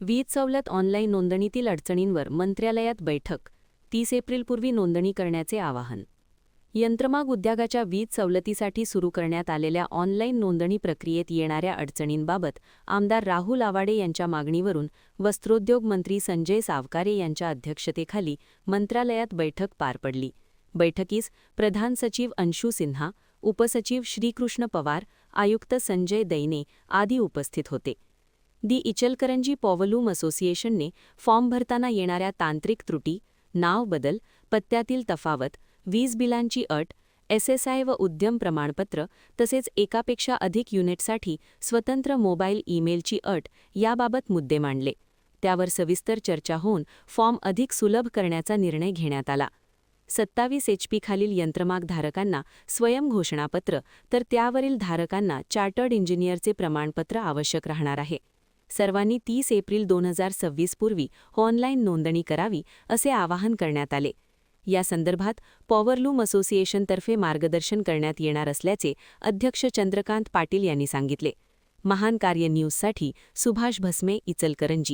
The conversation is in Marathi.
वीज सवलत ऑनलाईन नोंदणीतील अडचणींवर मंत्रालयात बैठक. 30 एप्रिलपूर्वी नोंदणी करण्याचे आवाहन. यंत्रमाग उद्योगाच्या वीज सवलतीसाठी सुरू करण्यात आलेल्या ऑनलाईन नोंदणी प्रक्रियेत येणाऱ्या अडचणींबाबत आमदार राहुल आवाडे यांच्या मागणीवरून वस्त्रोद्योग मंत्री संजय सावकारे यांच्या अध्यक्षतेखाली मंत्रालयात बैठक पार पडली. बैठकीस प्रधान सचिव अंशू सिन्हा, उपसचिव श्रीकृष्ण पवार, आयुक्त संजय दैने आदी उपस्थित होते. दी इचलकरंजी पॉवरलूम असोसिएशनने फॉर्म भरताना येणाऱ्या तांत्रिक त्रुटी, नाव बदल, पत्त्यातील तफावत, वीज बिलांची अट, SSI व उद्यम प्रमाणपत्र तसेच एकापेक्षा अधिक युनिटसाठी स्वतंत्र मोबाईल ईमेलची अट याबाबत मुद्दे मांडले. त्यावर सविस्तर चर्चा होऊन फॉर्म अधिक सुलभ करण्याचा निर्णय घेण्यात आला. 27 HP खालील यंत्रमाग धारकांना स्वयं घोषणापत्र तर त्यावरील धारकांना चार्टर्ड इंजिनियरचे प्रमाणपत्र आवश्यक राहणार आहे. सर्वांनी 30 एप्रिल 2026 पूर्वी ऑनलाईन नोंदणी करावी असे आवाहन करण्यात आले. या संदर्भात पॉवरलूम असोसिएशनतर्फे मार्गदर्शन करण्यात येणार असल्याचे अध्यक्ष चंद्रकांत पाटील यांनी सांगितले. महान कार्य न्यूजसाठी सुभाष भस्मे, इचलकरंजी.